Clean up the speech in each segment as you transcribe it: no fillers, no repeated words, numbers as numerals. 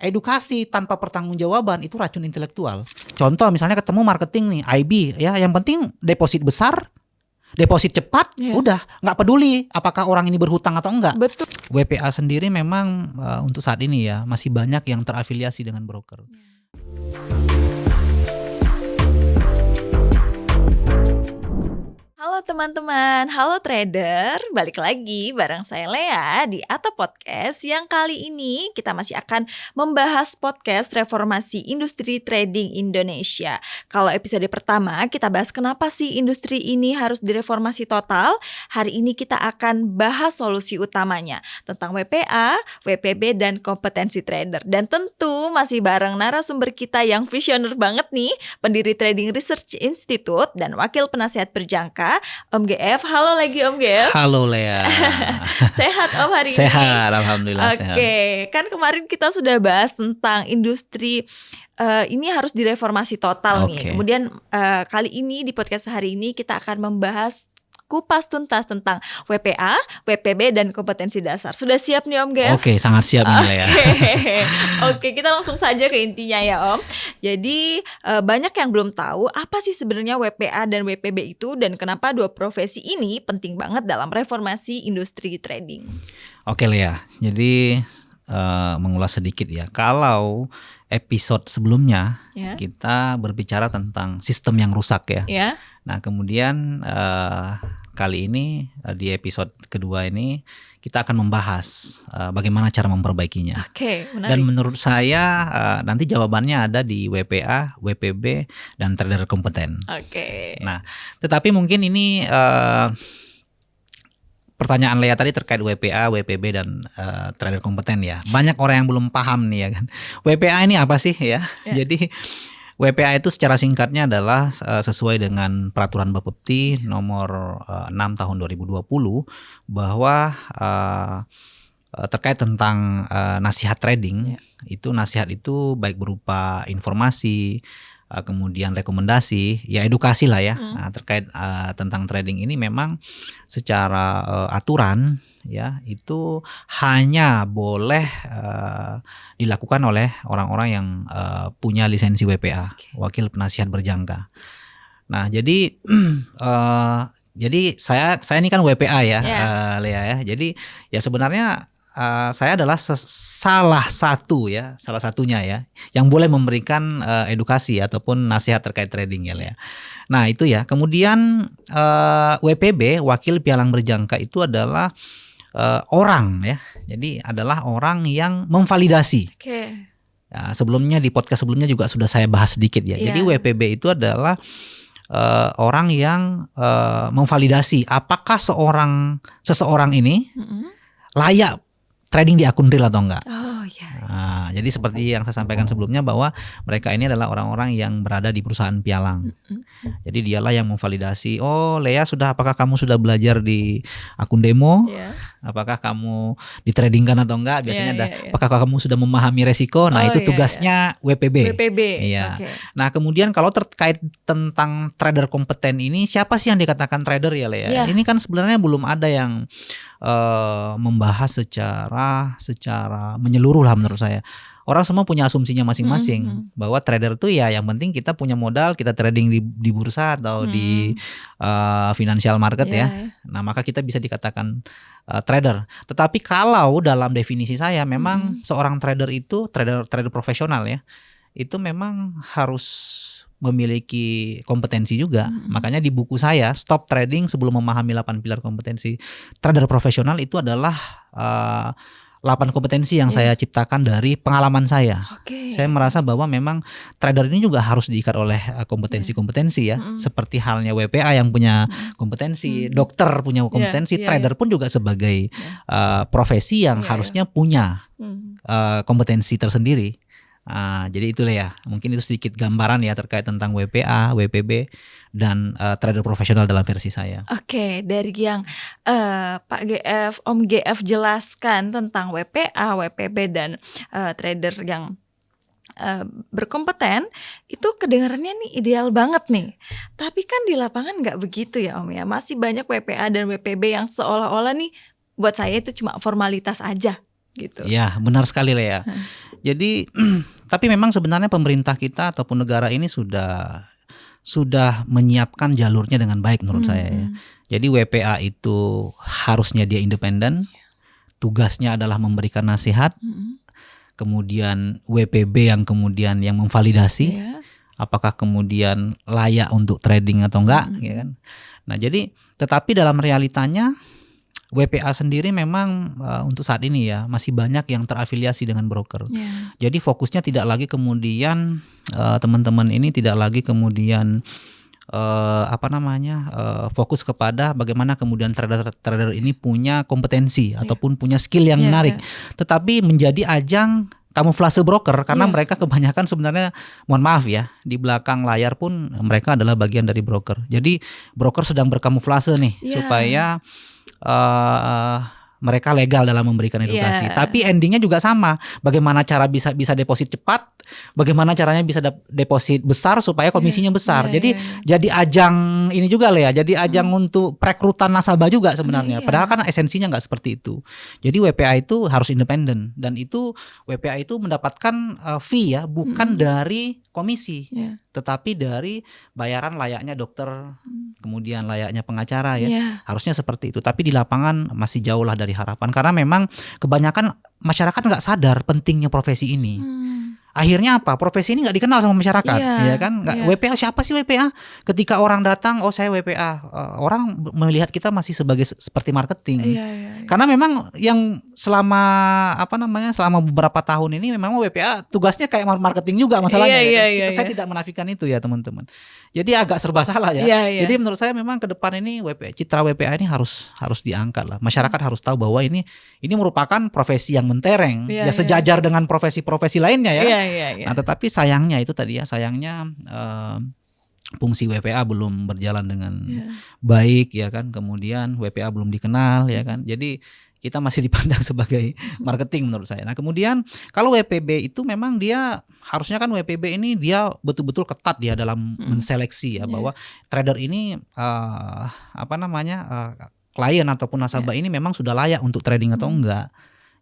edukasi tanpa pertanggungjawaban itu racun intelektual. Contoh misalnya ketemu marketing nih, IB ya, yang penting deposit besar, deposit cepat, udah nggak peduli apakah orang ini berhutang atau enggak. Betul. WPA sendiri memang untuk saat ini ya masih banyak yang terafiliasi dengan broker. Halo teman-teman, halo trader, balik lagi bareng saya Lea di Ata Podcast yang kali ini kita masih akan membahas podcast reformasi industri trading Indonesia. Kalau episode pertama kita bahas kenapa sih industri ini harus direformasi total, hari ini kita akan bahas solusi utamanya tentang WPA, WPB, dan kompetensi trader. Dan tentu masih bareng narasumber kita yang visioner banget nih, pendiri Trading Research Institute dan wakil penasihat berjangka, Om GF. Halo lagi Om GF. Halo Lea. Sehat Om hari ini? Sehat, alhamdulillah sehat. Oke, kan kemarin kita sudah bahas tentang industri ini harus direformasi total nih. Kemudian kali ini di podcast hari ini kita akan membahas kupas tuntas tentang WPA, WPB, dan kompetensi dasar. Sudah siap nih Om GF? Oke, sangat siap nih Lea. Oke, kita langsung saja ke intinya ya Om. Jadi banyak yang belum tahu apa sih sebenarnya WPA dan WPB itu dan kenapa dua profesi ini penting banget dalam reformasi industri trading. Oke Lea, jadi mengulas sedikit ya. Kalau episode sebelumnya kita berbicara tentang sistem yang rusak ya. Nah kemudian kali ini di episode kedua ini kita akan membahas bagaimana cara memperbaikinya. Oke, menarik. Dan menurut saya nanti jawabannya ada di WPA, WPB, dan trader kompeten. Oke. Nah tetapi mungkin ini pertanyaan Lea tadi terkait WPA, WPB, dan trader kompeten ya. Banyak orang yang belum paham nih ya kan. WPA ini apa sih ya? Jadi WPA itu secara singkatnya adalah sesuai dengan peraturan Bapepti nomor 6 tahun 2020 bahwa terkait tentang nasihat trading, itu nasihat itu baik berupa informasi, kemudian rekomendasi, ya edukasi lah ya. Nah, terkait tentang trading ini memang secara aturan ya itu hanya boleh dilakukan oleh orang-orang yang punya lisensi WPA, wakil penasihat berjangka. Nah, jadi saya ini kan WPA ya, Lea ya. Jadi ya sebenarnya saya adalah salah satunya ya yang boleh memberikan edukasi ataupun nasihat terkait trading ya Lea. Nah itu ya. Kemudian WPB, wakil pialang berjangka, itu adalah orang ya. Jadi adalah orang yang memvalidasi. Ya, sebelumnya di podcast sebelumnya juga sudah saya bahas sedikit ya. Jadi WPB itu adalah orang yang memvalidasi apakah seseorang ini layak trading di akun real atau enggak. Nah, jadi seperti yang saya sampaikan sebelumnya bahwa mereka ini adalah orang-orang yang berada di perusahaan pialang. Jadi dialah yang memvalidasi, oh Lea apakah kamu sudah belajar di akun demo? Apakah kamu ditradingkan atau enggak? Biasanya apakah kamu sudah memahami resiko? Nah itu tugasnya WPB. Iya. Nah kemudian kalau terkait tentang trader kompeten ini, siapa sih yang dikatakan trader ya Lea? Ini kan sebenarnya belum ada yang membahas secara menyeluruh lah menurut saya. Orang semua punya asumsinya masing-masing bahwa trader itu ya yang penting kita punya modal, kita trading di bursa atau di financial market ya. Nah maka kita bisa dikatakan trader. Tetapi kalau dalam definisi saya memang seorang trader itu trader profesional ya, itu memang harus memiliki kompetensi juga. Makanya di buku saya Stop Trading Sebelum Memahami 8 Pilar Kompetensi Trader Profesional itu adalah 8 kompetensi yang saya ciptakan dari pengalaman saya. Saya merasa bahwa memang trader ini juga harus diikat oleh kompetensi-kompetensi ya. Seperti halnya WPA yang punya kompetensi, dokter punya kompetensi, trader pun juga sebagai profesi yang harusnya punya kompetensi tersendiri. Jadi itulah ya, mungkin itu sedikit gambaran ya terkait tentang WPA, WPB, dan trader profesional dalam versi saya. Oke, dari yang Pak GF, Om GF jelaskan tentang WPA, WPB, dan trader yang berkompeten, itu kedengarannya nih ideal banget nih. Tapi kan di lapangan nggak begitu ya Om ya, masih banyak WPA dan WPB yang seolah-olah nih buat saya itu cuma formalitas aja. gitu. Ya, benar sekali Lea. Jadi tapi memang sebenarnya pemerintah kita ataupun negara ini sudah menyiapkan jalurnya dengan baik menurut saya ya. Jadi WPA itu harusnya dia independen, tugasnya adalah memberikan nasihat, kemudian WPB yang kemudian yang memvalidasi, apakah kemudian layak untuk trading atau enggak, ya kan? Nah jadi tetapi dalam realitanya WPA sendiri memang untuk saat ini ya masih banyak yang terafiliasi dengan broker. Jadi fokusnya tidak lagi kemudian teman-teman ini tidak lagi kemudian fokus kepada bagaimana kemudian trader ini punya kompetensi ataupun punya skill yang menarik, tetapi menjadi ajang kamuflase broker karena mereka kebanyakan sebenarnya mohon maaf ya di belakang layar pun mereka adalah bagian dari broker. Jadi broker sedang berkamuflase nih supaya mereka legal dalam memberikan edukasi. Tapi endingnya juga sama. Bagaimana cara bisa deposit cepat, bagaimana caranya bisa deposit besar supaya komisinya besar. Jadi jadi ajang ini juga Lea, jadi ajang untuk perekrutan nasabah juga sebenarnya. Padahal kan esensinya nggak seperti itu. Jadi WPA itu harus independen dan itu WPA itu mendapatkan fee ya, bukan dari komisi, tetapi dari bayaran layaknya dokter, kemudian layaknya pengacara ya. Harusnya seperti itu. Tapi di lapangan masih jauh lah dari harapan karena memang kebanyakan masyarakat nggak sadar pentingnya profesi ini. Akhirnya apa? Profesi ini nggak dikenal sama masyarakat, ya kan? WPA siapa sih WPA? Ketika orang datang, oh saya WPA, orang melihat kita masih seperti marketing. Karena memang yang selama beberapa tahun ini memang WPA tugasnya kayak marketing juga masalahnya. Saya tidak menafikan itu ya teman-teman. Jadi agak serba salah ya. Jadi menurut saya memang ke depan ini citra WPA ini harus diangkat lah. Masyarakat harus tahu bahwa ini merupakan profesi yang mentereng, sejajar dengan profesi-profesi lainnya ya. Nah, tetapi sayangnya itu tadi ya, fungsi WPA belum berjalan dengan baik ya kan. Kemudian WPA belum dikenal ya kan. Jadi kita masih dipandang sebagai marketing menurut saya. Nah, kemudian kalau WPB itu memang dia harusnya kan WPB ini dia betul-betul ketat dia dalam menseleksi ya bahwa trader ini klien ataupun nasabah ini memang sudah layak untuk trading atau enggak.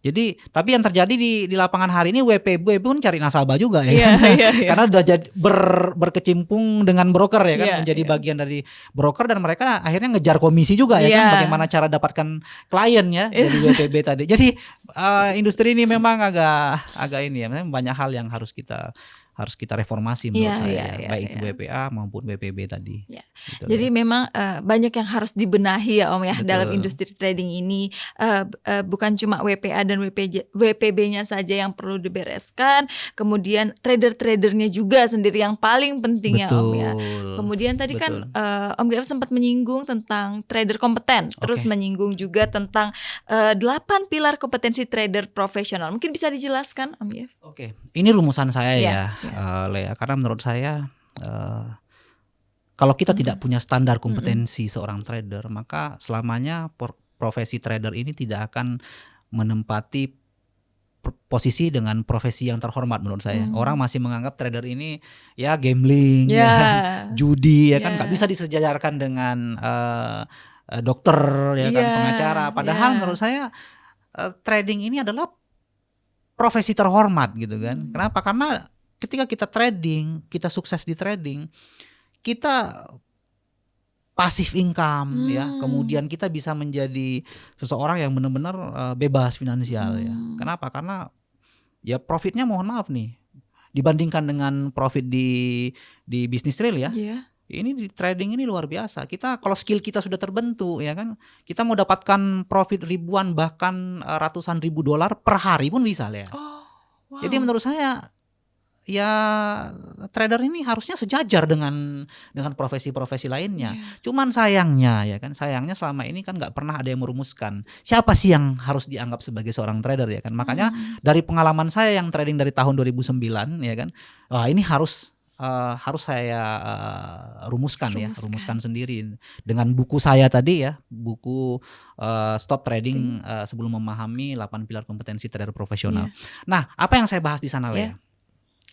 Jadi tapi yang terjadi di lapangan hari ini WPB pun cari nasabah juga ya kan? Karena udah jadi berkecimpung dengan broker ya kan, menjadi bagian dari broker dan mereka akhirnya ngejar komisi juga ya kan, bagaimana cara dapatkan klien ya dari WPB tadi. Jadi industri ini memang agak ini ya, banyak hal yang harus kita reformasi menurut saya, baik itu WPA maupun WPB tadi. Gitu. Jadi memang banyak yang harus dibenahi ya Om ya. Betul. Dalam industri trading ini bukan cuma WPA dan WPB-nya saja yang perlu dibereskan, kemudian trader-tradernya juga sendiri yang paling penting ya Om ya. Kemudian tadi kan Om GF sempat menyinggung tentang trader kompeten, terus menyinggung juga tentang 8 pilar kompetensi trader profesional. Mungkin bisa dijelaskan Om GF? Ini rumusan saya ya. Lea, karena menurut saya kalau kita tidak punya standar kompetensi seorang trader, maka selamanya profesi trader ini tidak akan menempati posisi dengan profesi yang terhormat menurut saya. Orang masih menganggap trader ini ya gambling, judi ya kan, nggak bisa disejajarkan dengan dokter ya kan, pengacara. Padahal menurut saya trading ini adalah profesi terhormat gitu kan. Kenapa? Karena ketika kita trading, kita sukses di trading, kita passive income ya, kemudian kita bisa menjadi seseorang yang benar-benar bebas finansial ya. Kenapa? Karena ya profitnya mohon maaf nih, dibandingkan dengan profit di bisnis real ya. Ini di trading ini luar biasa. Kita kalau skill kita sudah terbentuk ya kan, kita mau dapatkan profit ribuan bahkan ratusan ribu dolar per hari pun bisa ya. Jadi menurut saya ya trader ini harusnya sejajar dengan profesi-profesi lainnya. Cuman sayangnya ya kan, selama ini kan nggak pernah ada yang merumuskan siapa sih yang harus dianggap sebagai seorang trader ya kan. Makanya dari pengalaman saya yang trading dari tahun 2009 ya kan, ini harus saya rumuskan sendiri dengan buku saya tadi ya, buku Stop Trading sebelum memahami 8 pilar kompetensi trader profesional. Nah, apa yang saya bahas di sana Lea?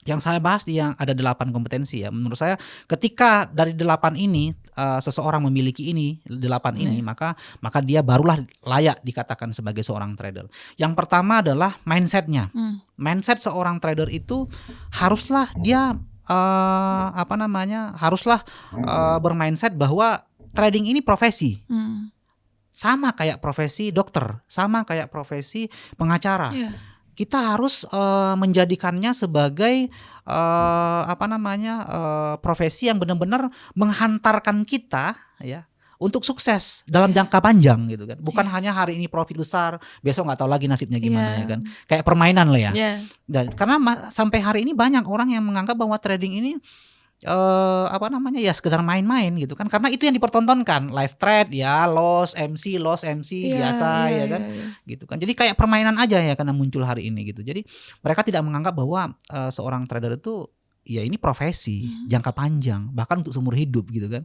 Yang saya bahas yang ada 8 kompetensi ya. Menurut saya ketika dari 8 ini seseorang memiliki 8 ini, maka dia barulah layak dikatakan sebagai seorang trader. Yang pertama adalah mindsetnya. Mindset seorang trader itu haruslah dia haruslah bermindset bahwa trading ini profesi. Sama kayak profesi dokter, sama kayak profesi pengacara. Kita harus menjadikannya sebagai profesi yang benar-benar menghantarkan kita ya untuk sukses dalam jangka panjang gitu kan. Bukan hanya hari ini profit besar, besok nggak tahu lagi nasibnya gimana ya kan. Kayak permainan lah ya. Dan karena sampai hari ini banyak orang yang menganggap bahwa trading ini sekedar main-main gitu kan, karena itu yang dipertontonkan, live trade ya, loss MC biasa ya kan. Gitu kan, jadi kayak permainan aja ya karena muncul hari ini gitu. Jadi mereka tidak menganggap bahwa seorang trader itu ya ini profesi jangka panjang, bahkan untuk seumur hidup gitu kan.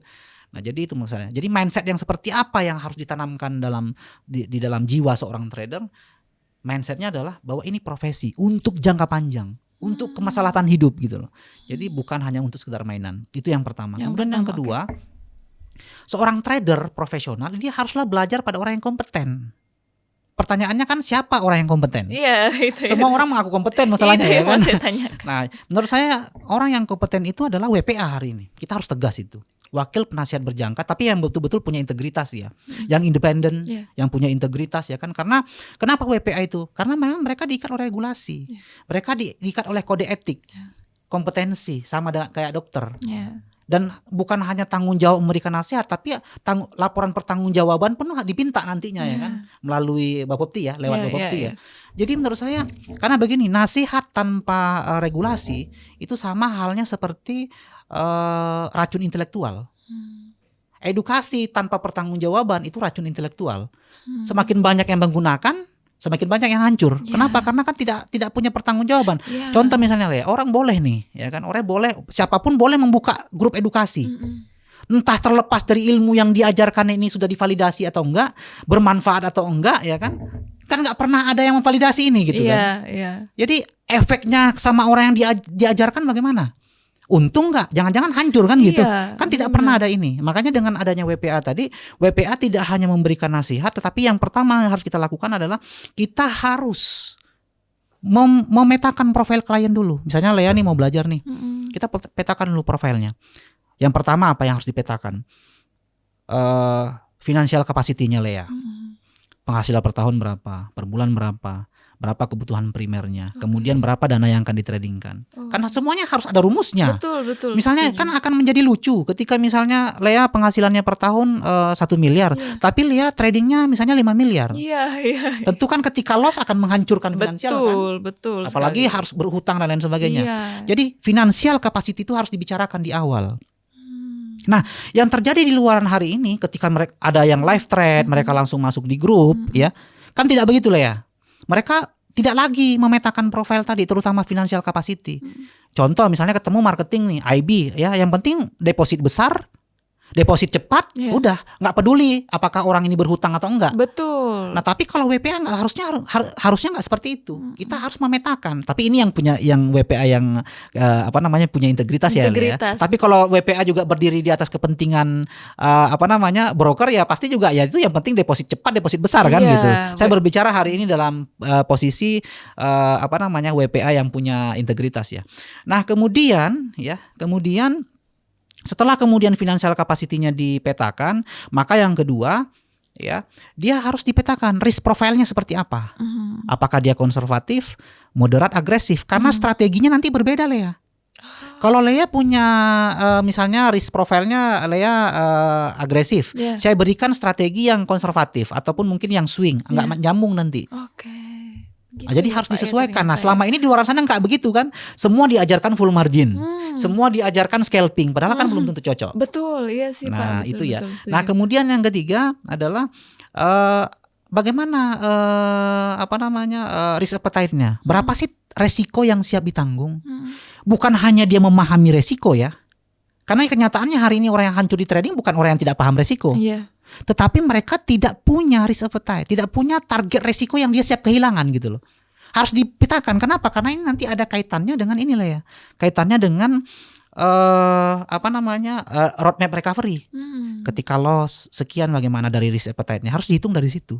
Nah jadi itu maksudnya, jadi mindset yang seperti apa yang harus ditanamkan di dalam jiwa seorang trader. Mindsetnya adalah bahwa ini profesi untuk jangka panjang, untuk kemaslahatan hidup gitu loh. Jadi bukan hanya untuk sekedar mainan. Itu yang pertama. Kemudian yang kedua, seorang trader profesional dia haruslah belajar pada orang yang kompeten. Pertanyaannya kan siapa orang yang kompeten? Iya, itu. Semua orang mengaku kompeten masalahnya ya kan. Nah, menurut saya orang yang kompeten itu adalah WPA hari ini. Kita harus tegas itu. Wakil penasihat berjangka, tapi yang betul-betul punya integritas ya, yang independen, yang punya integritas ya kan. Karena kenapa WPA itu? Karena memang mereka diikat oleh regulasi, mereka diikat oleh kode etik, kompetensi sama kayak dokter. Dan bukan hanya tanggung jawab memberikan nasihat, tapi laporan pertanggungjawaban pun dipinta nantinya ya kan, melalui Bapepti ya, lewat Bapepti ya. Jadi menurut saya, karena begini, nasihat tanpa regulasi itu sama halnya seperti racun intelektual. Edukasi tanpa pertanggungjawaban itu racun intelektual. Semakin banyak yang menggunakan, semakin banyak yang hancur. Kenapa? Karena kan tidak punya pertanggungjawaban. Contoh misalnya ya, orang boleh nih, ya kan, orang boleh, siapapun boleh membuka grup edukasi. Entah terlepas dari ilmu yang diajarkan ini sudah divalidasi atau enggak, bermanfaat atau enggak, ya kan? Kan nggak pernah ada yang memvalidasi ini gitu kan. Jadi efeknya sama orang yang diajarkan bagaimana? Untung nggak? Jangan-jangan hancur kan gitu? Kan tidak pernah ada ini. Makanya dengan adanya WPA tadi, WPA tidak hanya memberikan nasihat, tetapi yang pertama yang harus kita lakukan adalah kita harus memetakan profil klien dulu. Misalnya Lea nih mau belajar nih, kita petakan dulu profilnya. Yang pertama apa yang harus dipetakan? Financial capacity-nya Lea. Penghasilan per tahun berapa, per bulan berapa kebutuhan primernya, kemudian berapa dana yang akan ditradingkan. Karena semuanya harus ada rumusnya. Betul. Misalnya kan akan menjadi lucu ketika misalnya Lea penghasilannya per tahun 1 miliar, tapi Lea tradingnya misalnya 5 miliar. Tentu kan ketika loss akan menghancurkan finansial kan. Betul. Apalagi harus berhutang dan lain sebagainya. Jadi financial capacity itu harus dibicarakan di awal. Nah, yang terjadi di luaran hari ini ketika mereka ada yang live trade, mereka langsung masuk di grup, ya, kan tidak begitu lah ya. Mereka tidak lagi memetakan profil tadi, terutama financial capacity. Contoh misalnya ketemu marketing nih, IB, ya, yang penting deposit besar, deposit cepat, udah nggak peduli apakah orang ini berhutang atau enggak. Betul. Nah tapi kalau WPA nggak harusnya nggak seperti itu. Kita harus memetakan. Tapi ini yang WPA yang punya integritas ya. Tapi kalau WPA juga berdiri di atas kepentingan broker ya pasti juga ya itu yang penting deposit cepat, deposit besar kan gitu. Saya berbicara hari ini dalam posisi WPA yang punya integritas ya. Nah kemudian setelah kemudian financial capacity-nya dipetakan, maka yang kedua ya, dia harus dipetakan risk profile-nya seperti apa. Apakah dia konservatif, moderat, agresif? Karena strateginya nanti berbeda Lea. Kalau Lea punya misalnya risk profile-nya Lea agresif, saya berikan strategi yang konservatif ataupun mungkin yang swing, enggak nyambung nanti. Gitu jadi harus disesuaikan. Nah selama ini di luar sana nggak begitu kan. Semua diajarkan full margin, semua diajarkan scalping, padahal kan belum tentu cocok. Betul, iya sih Pak. Nah betul, itu ya. Betul, nah kemudian yang ketiga adalah bagaimana risk appetite-nya. Berapa sih resiko yang siap ditanggung? Bukan hanya dia memahami resiko ya. Karena kenyataannya hari ini orang yang hancur di trading bukan orang yang tidak paham resiko. Tetapi mereka tidak punya risk appetite, tidak punya target resiko yang dia siap kehilangan gitu loh. harus dipetakan. Kenapa? Karena ini nanti ada kaitannya dengan inilah ya. Kaitannya dengan roadmap recovery. Ketika loss sekian bagaimana dari risk appetite-nya harus dihitung dari situ.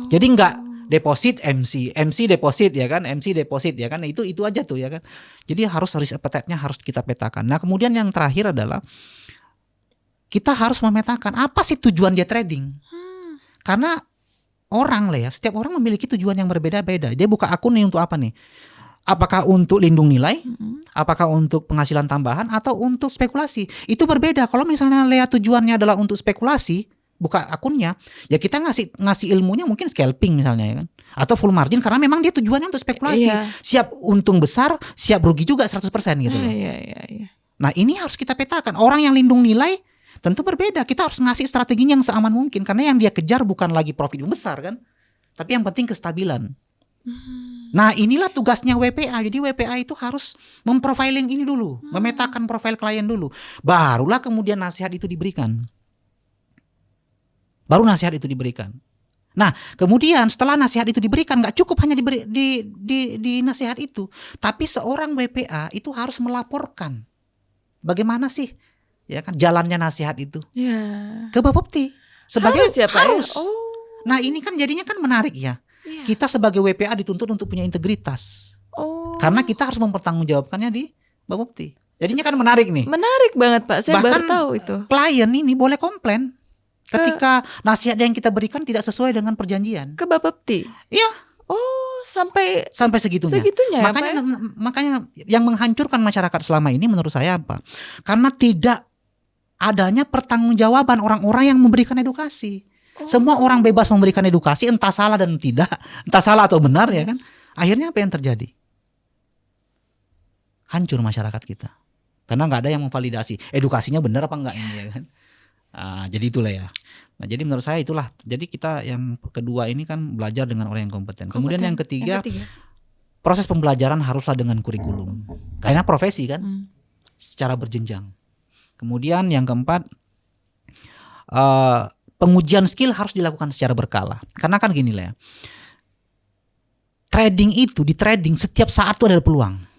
Jadi enggak deposit MC deposit ya kan, MC deposit ya kan, itu aja tuh ya kan. Jadi harus risk appetite-nya harus kita petakan. Nah, kemudian yang terakhir adalah kita harus memetakan apa sih tujuan dia trading. Karena orang lah ya, setiap orang memiliki tujuan yang berbeda-beda. Dia buka akun nih untuk apa nih? Apakah untuk lindung nilai? Apakah untuk penghasilan tambahan atau untuk spekulasi? Itu berbeda. Kalau misalnya Lea tujuannya adalah untuk spekulasi, buka akunnya, ya kita ngasih ilmunya mungkin scalping misalnya ya kan, atau full margin karena memang dia tujuannya untuk spekulasi, siap untung besar, siap rugi juga 100% gitu loh. Nah ini harus kita petakan. Orang yang lindung nilai tentu berbeda. Kita harus ngasih strateginya yang seaman mungkin karena yang dia kejar bukan lagi profit besar kan, tapi yang penting kestabilan. Nah inilah tugasnya WPA. Jadi WPA itu harus memprofiling ini dulu, memetakan profil klien dulu, barulah kemudian nasihat itu diberikan. Baru nasihat itu diberikan. Nah, kemudian setelah nasihat itu diberikan, nggak cukup hanya di nasihat itu, tapi seorang WPA itu harus melaporkan bagaimana sih, ya kan, jalannya nasihat itu ke Bapepti. Sebagai harus. Nah, ini kan jadinya kan menarik ya. Kita sebagai WPA dituntut untuk punya integritas, karena kita harus mempertanggungjawabkannya di Bapepti. Jadinya kan menarik nih. Menarik banget Pak. Saya baru tahu itu. Klien ini boleh komplain ketika nasihat yang kita berikan tidak sesuai dengan perjanjian. Ke Bapepti? Iya. Oh, sampai segitunya. Makanya yang menghancurkan masyarakat selama ini menurut saya apa? Karena tidak adanya pertanggungjawaban orang-orang yang memberikan edukasi. Semua orang bebas memberikan edukasi, entah salah dan tidak, entah salah atau benar ya kan. Akhirnya apa yang terjadi? Hancur masyarakat kita. Karena nggak ada yang memvalidasi edukasinya benar apa enggak ini ya kan. Jadi itulah ya. Nah, jadi menurut saya itulah. Jadi kita yang kedua ini kan belajar dengan orang yang kompeten. Kemudian yang ketiga, proses pembelajaran haruslah dengan kurikulum. Karena profesi kan, secara berjenjang. Kemudian yang keempat, pengujian skill harus dilakukan secara berkala. Karena kan gini lah ya. Di trading setiap saat tuh ada peluang.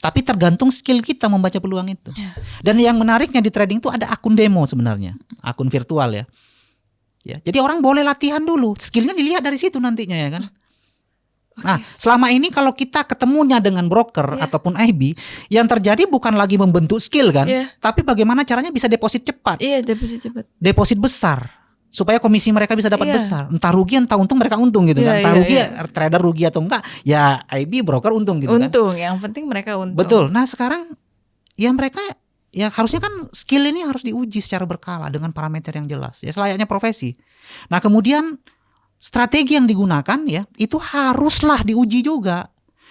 Tapi tergantung skill kita membaca peluang itu. Dan yang menariknya di trading itu ada akun demo sebenarnya, akun virtual ya. Jadi orang boleh latihan dulu, skillnya dilihat dari situ nantinya ya kan. Nah, selama ini kalau kita ketemunya dengan broker ataupun IB, yang terjadi bukan lagi membentuk skill kan, tapi bagaimana caranya bisa deposit cepat. Deposit cepat. Deposit besar. Supaya komisi mereka bisa dapat besar. Entah rugi entah untung mereka untung gitu kan. Entah rugi trader rugi atau enggak, ya IB broker untung gitu kan. Untung, yang penting mereka untung. Betul. Nah, sekarang ya mereka ya harusnya kan skill ini harus diuji secara berkala dengan parameter yang jelas. Ya selayaknya profesi. Nah, kemudian strategi yang digunakan ya itu haruslah diuji juga.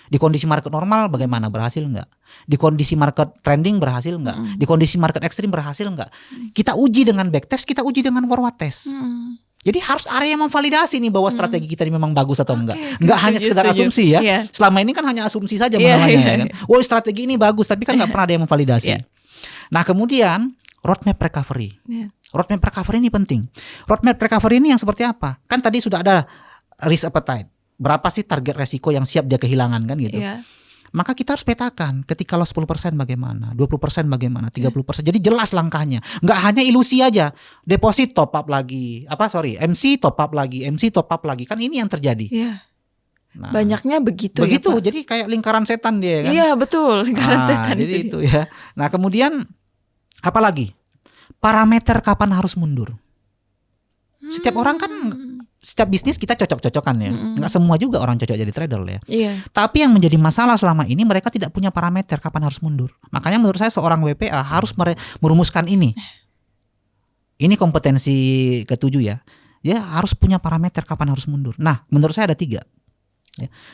Di kondisi market normal bagaimana, berhasil enggak? Di kondisi market trending berhasil enggak? Di kondisi market ekstrim berhasil enggak? Kita uji dengan backtest, kita uji dengan forward test. Jadi harus area memvalidasi nih bahwa strategi kita ini memang bagus atau enggak. Enggak hanya sekedar asumsi ya. Selama ini kan hanya asumsi saja namanya ya kan. Wah, strategi ini bagus tapi kan enggak pernah ada yang memvalidasi. Nah, kemudian roadmap recovery. Roadmap recovery ini penting. Roadmap recovery ini yang seperti apa? Kan tadi sudah ada risk appetite. Berapa sih target resiko yang siap dia kehilangan kan gitu. Maka kita harus petakan ketika loss 10% bagaimana, 20% bagaimana, 30%. Jadi jelas langkahnya. Enggak hanya ilusi aja. Deposit top up lagi. MC top up lagi, MC top up lagi. Kan ini yang terjadi. Nah, banyaknya begitu ya, Pak? Jadi kayak lingkaran setan dia kan. Iya, betul, lingkaran setan jadi itu ya. Nah, kemudian apa lagi? Parameter kapan harus mundur. Setiap orang kan, setiap bisnis kita cocok-cocokan ya. Nggak semua juga orang cocok jadi trader ya. Tapi yang menjadi masalah selama ini mereka tidak punya parameter kapan harus mundur. Makanya menurut saya seorang WPA harus merumuskan ini. Ini kompetensi ketujuh ya. Dia harus punya parameter kapan harus mundur. Nah, menurut saya ada 3.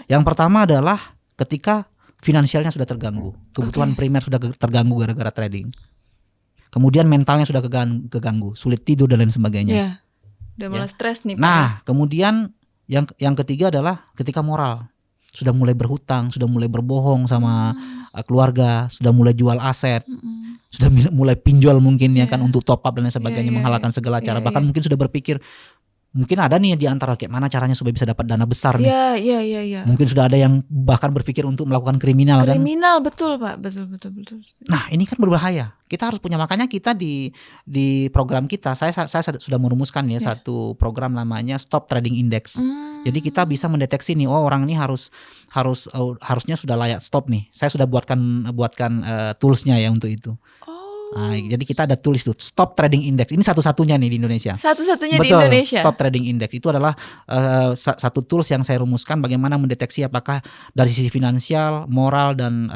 Yang pertama adalah ketika finansialnya sudah terganggu. Kebutuhan primer sudah terganggu gara-gara trading. Kemudian mentalnya sudah keganggu, sulit tidur dan lain sebagainya. Udah mulai stres nih Pak. Nah, kemudian yang ketiga adalah ketika moral. Sudah mulai berhutang, sudah mulai berbohong sama keluarga, sudah mulai jual aset, sudah mulai pinjol mungkin ya kan untuk top up dan lain sebagainya, menghalalkan segala cara. Bahkan mungkin sudah berpikir Mungkin ada nih di antara kayak mana caranya supaya bisa dapat dana besar nih. Iya. Mungkin sudah ada yang bahkan berpikir untuk melakukan kriminal kan. Kriminal, betul Pak, betul. Nah ini kan berbahaya. Kita harus punya, makanya kita di program kita, saya sudah merumuskan ya satu program namanya Stop Trading Index. Jadi kita bisa mendeteksi nih, orang ini harusnya sudah layak stop nih. Saya sudah buatkan toolsnya ya untuk itu. Nah, jadi kita ada tulis tuh Stop Trading Index. Ini satu-satunya nih di Indonesia. Satu-satunya di Betul, Indonesia. Stop Trading Index itu adalah satu tools yang saya rumuskan bagaimana mendeteksi apakah dari sisi finansial, moral dan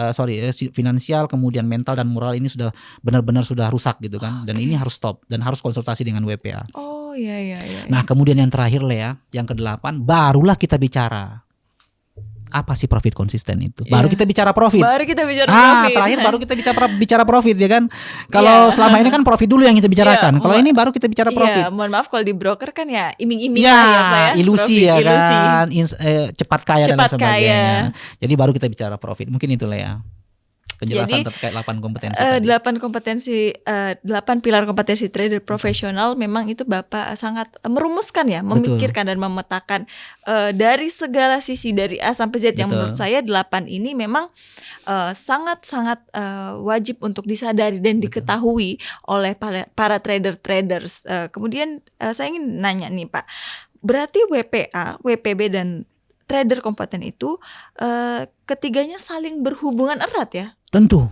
finansial, kemudian mental dan moral ini sudah benar-benar sudah rusak gitu kan. Dan ini harus stop dan harus konsultasi dengan WPA. Oh iya. Nah, kemudian yang terakhir Lea, yang ke-8, barulah kita bicara apa sih profit konsisten itu. Baru kita bicara profit. Profit. Terakhir baru kita bicara profit ya kan. Kalau selama ini kan profit dulu yang kita bicarakan. Kalau ini baru kita bicara profit. Mohon maaf kalau di broker kan ya iming-iming ya, Pak ya. Ilusi profit, ya ilusi. kan. Cepat kaya dan Cepat sebagainya. kaya. Jadi baru kita bicara profit. Mungkin itu ya. Penjelasan terkait 8 kompetensi tadi. 8 pilar kompetensi trader profesional memang itu Bapak sangat merumuskan ya, memikirkan dan memetakan dari segala sisi dari A sampai Z. Yang menurut saya 8 ini memang sangat-sangat wajib untuk disadari dan diketahui oleh para traders. Kemudian saya ingin nanya nih Pak, berarti WPA, WPB dan trader kompeten itu ketiganya saling berhubungan erat ya? Tentu,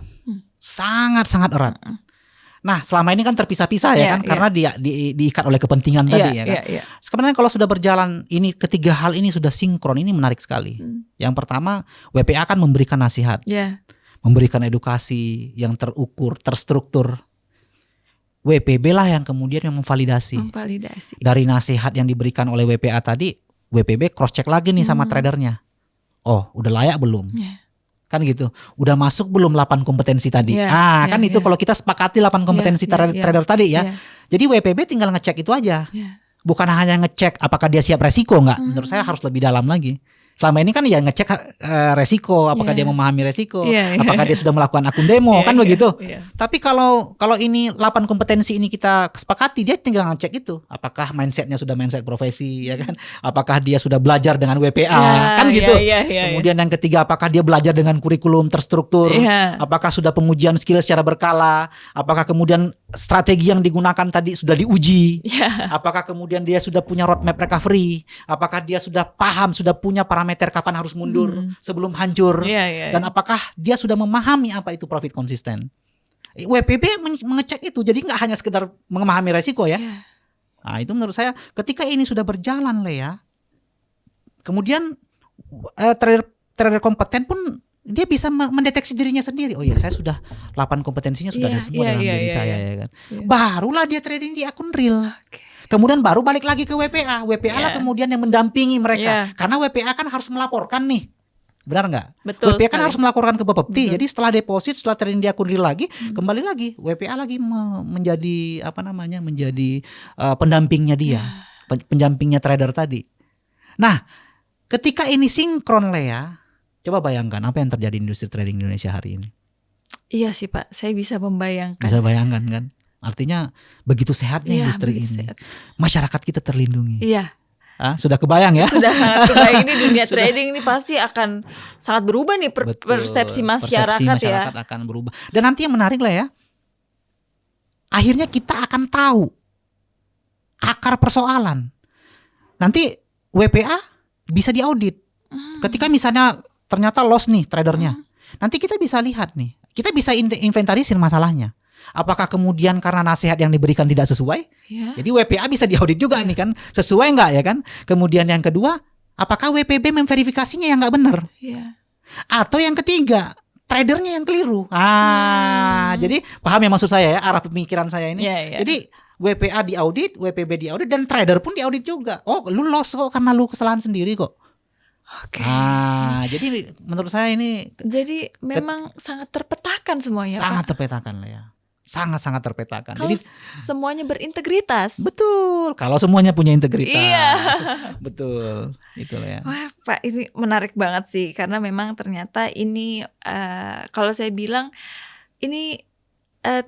sangat-sangat erat. Nah, selama ini kan terpisah-pisah ya kan, karena dia diikat oleh kepentingan tadi ya kan. Sebenarnya kalau sudah berjalan ini, ketiga hal ini sudah sinkron, ini menarik sekali. Yang pertama, WPA akan memberikan nasihat, memberikan edukasi yang terukur, terstruktur. WPB lah yang kemudian yang memvalidasi. Dari nasihat yang diberikan oleh WPA tadi, WPB cross check lagi nih sama tradernya. Oh, udah layak belum? Kan gitu. Udah masuk belum 8 kompetensi tadi? Kan itu kalau kita sepakati 8 kompetensi trader tadi ya. Jadi WPB tinggal ngecek itu aja. Bukan hanya ngecek apakah dia siap resiko enggak. Menurut saya harus lebih dalam lagi. Selama ini kan ya ngecek resiko, apakah dia memahami resiko, apakah dia sudah melakukan akun demo, kan begitu. Tapi kalau ini 8 kompetensi ini kita sepakati, dia tinggal ngecek itu, apakah mindsetnya sudah mindset profesi, ya kan? Apakah dia sudah belajar dengan WPA, kan gitu. Kemudian yang ketiga, apakah dia belajar dengan kurikulum terstruktur, apakah sudah pengujian skill secara berkala, apakah kemudian strategi yang digunakan tadi sudah diuji, apakah kemudian dia sudah punya roadmap recovery, apakah dia sudah paham, sudah punya parameter kapan harus mundur sebelum hancur, dan apakah dia sudah memahami apa itu profit konsisten. WPB mengecek itu, jadi nggak hanya sekedar memahami resiko ya. Nah, itu menurut saya ketika ini sudah berjalan Lea, kemudian trader kompeten pun dia bisa mendeteksi dirinya sendiri. Oh ya, saya sudah 8 kompetensinya sudah ada semua dalam diri saya ya kan. Barulah dia trading di akun real. Kemudian baru balik lagi ke WPA. WPA lah kemudian yang mendampingi mereka. Karena WPA kan harus melaporkan nih. Benar nggak? Betul. WPA kan harus melaporkan ke Bapepti. Jadi setelah deposit, setelah trading di akun real lagi, kembali lagi WPA lagi menjadi menjadi pendampingnya dia, pendampingnya trader tadi. Nah, ketika ini sinkron Lea, coba bayangkan apa yang terjadi di industri trading Indonesia hari ini. Iya sih Pak, saya bisa membayangkan. Bisa bayangkan kan? Artinya begitu sehatnya industri ini. Sehat. Masyarakat kita terlindungi. Sudah kebayang ya? Sudah sangat kebayang. Ini dunia trading ini pasti akan sangat berubah nih persepsi masyarakat ya. Akan berubah. Dan nanti yang menarik lah ya, akhirnya kita akan tahu akar persoalan. Nanti WPA bisa diaudit. Ketika misalnya ternyata loss nih tradernya, nanti kita bisa lihat nih, kita bisa inventarisir masalahnya. Apakah kemudian karena nasihat yang diberikan tidak sesuai? Jadi WPA bisa diaudit juga nih kan, sesuai nggak ya kan? Kemudian yang kedua, apakah WPB memverifikasinya yang nggak benar? Atau yang ketiga, tradernya yang keliru. Jadi paham ya maksud saya ya, arah pemikiran saya ini. Jadi WPA diaudit, WPB diaudit, dan trader pun diaudit juga. Oh, lu loss kok karena lu kesalahan sendiri kok. Jadi menurut saya ini jadi memang sangat terpetakan semuanya. Sangat terpetakan lah ya. Sangat-sangat terpetakan. Kalau jadi semuanya berintegritas. Betul. Kalau semuanya punya integritas. Betul. Itulah ya. Wah, Pak, ini menarik banget sih karena memang ternyata ini kalau saya bilang ini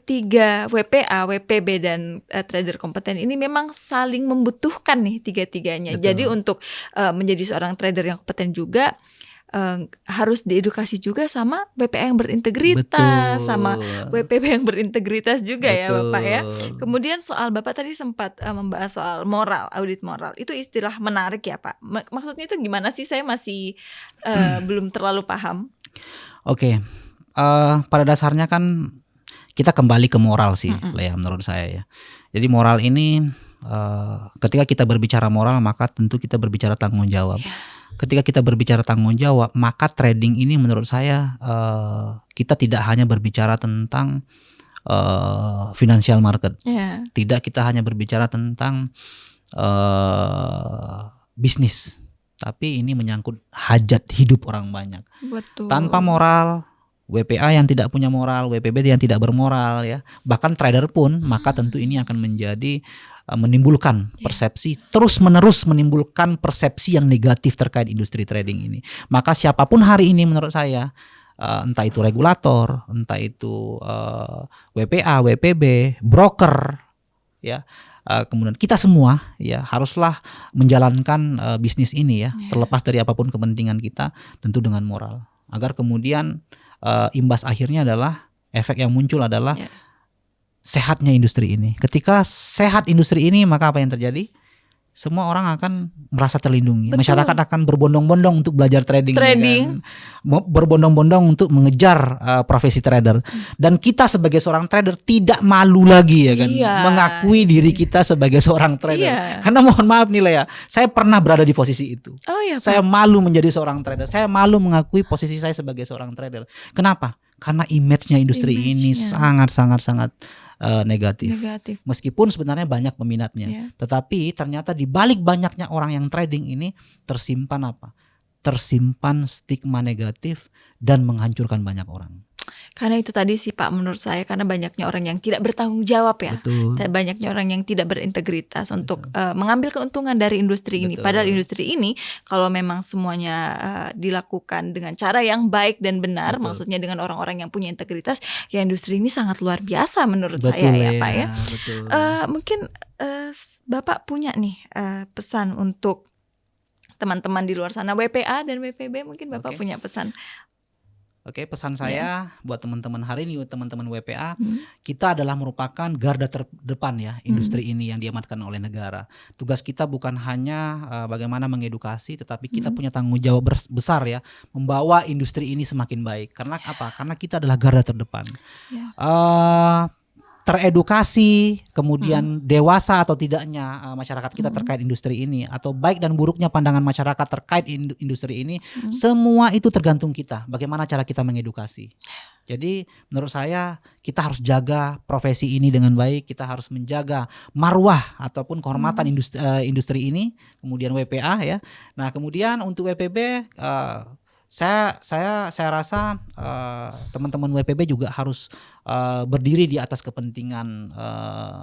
tiga WPA, WPB dan trader kompeten ini memang saling membutuhkan nih tiga-tiganya. Betul. Jadi untuk menjadi seorang trader yang kompeten juga harus diedukasi juga sama WPA yang berintegritas, sama WPB yang berintegritas juga. Betul. Ya Bapak ya. Kemudian soal Bapak tadi sempat membahas soal moral, audit moral. Itu istilah menarik ya Pak. Maksudnya itu gimana sih? Saya masih belum terlalu paham. Oke. Pada dasarnya kan kita kembali ke moral sih, Lea, menurut saya ya. Jadi moral ini ketika kita berbicara moral maka tentu kita berbicara tanggung jawab. Ketika kita berbicara tanggung jawab, maka trading ini menurut saya kita tidak hanya berbicara tentang financial market. Tidak kita hanya berbicara tentang bisnis, tapi ini menyangkut hajat hidup orang banyak. Betul. Tanpa moral, WPA yang tidak punya moral, WPB yang tidak bermoral ya, bahkan trader pun, maka tentu ini akan menjadi menimbulkan persepsi, terus-menerus menimbulkan persepsi yang negatif terkait industri trading ini. Maka siapapun hari ini menurut saya, entah itu regulator, entah itu WPA, WPB, broker, ya, kemudian kita semua ya haruslah menjalankan bisnis ini ya, terlepas dari apapun kepentingan kita, tentu dengan moral, agar kemudian imbas akhirnya adalah efek yang muncul adalah sehatnya industri ini. Ketika sehat industri ini, maka apa yang terjadi? Semua orang akan merasa terlindungi. Betul. Masyarakat akan berbondong-bondong untuk belajar trading. Kan? Berbondong-bondong untuk mengejar profesi trader. Dan kita sebagai seorang trader tidak malu lagi ya kan, mengakui diri kita sebagai seorang trader. Karena mohon maaf nih Lea, saya pernah berada di posisi itu. Saya malu menjadi seorang trader. Saya malu mengakui posisi saya sebagai seorang trader. Kenapa? Karena image-nya industri ini sangat negatif. Meskipun sebenarnya banyak peminatnya, tetapi ternyata di balik banyaknya orang yang trading ini tersimpan apa? Tersimpan stigma negatif dan menghancurkan banyak orang. Karena itu tadi sih Pak, menurut saya karena banyaknya orang yang tidak bertanggung jawab ya. Betul. Banyaknya orang yang tidak berintegritas untuk mengambil keuntungan dari industri ini. Padahal industri ini kalau memang semuanya dilakukan dengan cara yang baik dan benar, maksudnya dengan orang-orang yang punya integritas, ya industri ini sangat luar biasa menurut saya ya Pak ya. Mungkin Bapak punya nih pesan untuk teman-teman di luar sana, WPA dan WPB, mungkin Bapak punya pesan. Oke, pesan saya buat teman-teman hari ini, teman-teman WPA, kita adalah merupakan garda terdepan ya industri ini yang diamanatkan oleh negara. Tugas kita bukan hanya bagaimana mengedukasi, tetapi kita punya tanggung jawab besar ya, membawa industri ini semakin baik. Karena apa? Karena kita adalah garda terdepan. Teredukasi, kemudian dewasa atau tidaknya masyarakat kita terkait industri ini, atau baik dan buruknya pandangan masyarakat terkait industri ini, semua itu tergantung kita, bagaimana cara kita mengedukasi. Jadi menurut saya kita harus jaga profesi ini dengan baik, kita harus menjaga marwah ataupun kehormatan industri ini, kemudian WPA ya. Nah kemudian untuk WPB, saya rasa teman-teman WPB juga harus berdiri di atas kepentingan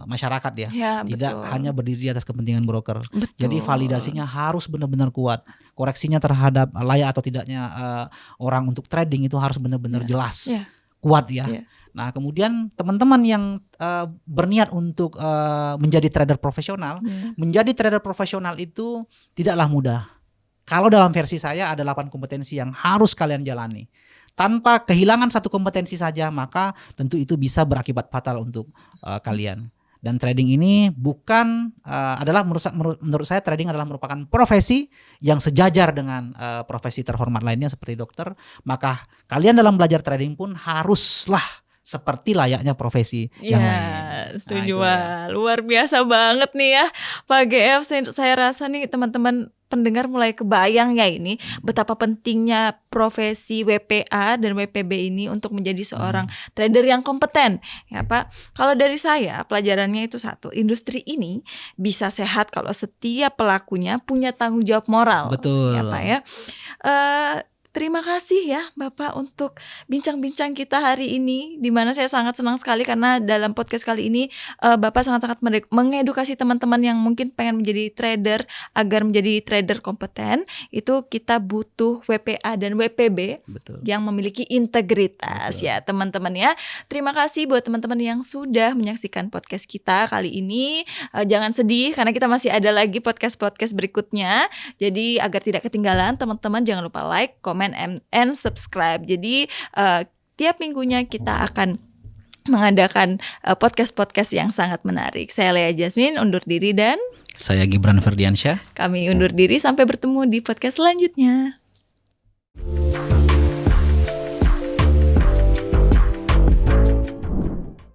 masyarakat ya, tidak hanya berdiri di atas kepentingan broker. Jadi validasinya harus benar-benar kuat, koreksinya terhadap layak atau tidaknya orang untuk trading itu harus benar-benar jelas, kuat ya. Nah kemudian teman-teman yang berniat untuk menjadi trader profesional, menjadi trader profesional itu tidaklah mudah. Kalau dalam versi saya ada 8 kompetensi yang harus kalian jalani. Tanpa kehilangan satu kompetensi saja, maka tentu itu bisa berakibat fatal untuk kalian. Dan trading ini bukan adalah menurut saya trading adalah merupakan profesi yang sejajar dengan profesi terhormat lainnya seperti dokter. Maka kalian dalam belajar trading pun haruslah seperti layaknya profesi yang lain. Setuju. Luar biasa banget nih ya Pak GF. Saya rasa nih teman-teman pendengar mulai kebayang ya ini betapa pentingnya profesi WPA dan WPB ini untuk menjadi seorang trader yang kompeten ya Pak. Kalau dari saya pelajarannya itu satu, industri ini bisa sehat kalau setiap pelakunya punya tanggung jawab moral. Betul Ya Pak ya. Terima kasih ya Bapak untuk bincang-bincang kita hari ini, di mana saya sangat senang sekali karena dalam podcast kali ini Bapak sangat-sangat mengedukasi teman-teman yang mungkin pengen menjadi trader agar menjadi trader kompeten. Itu kita butuh WPA dan WPB Betul. yang memiliki integritas. Betul. Ya teman-teman ya. Terima kasih buat teman-teman yang sudah menyaksikan podcast kita kali ini. Jangan sedih karena kita masih ada lagi podcast-podcast berikutnya. Jadi agar tidak ketinggalan, teman-teman jangan lupa like, comment, and subscribe. Jadi tiap minggunya kita akan mengadakan podcast-podcast yang sangat menarik. Saya Lea Jasmine undur diri dan Saya Gibran Ferdiansyah. kami undur diri sampai bertemu di podcast selanjutnya.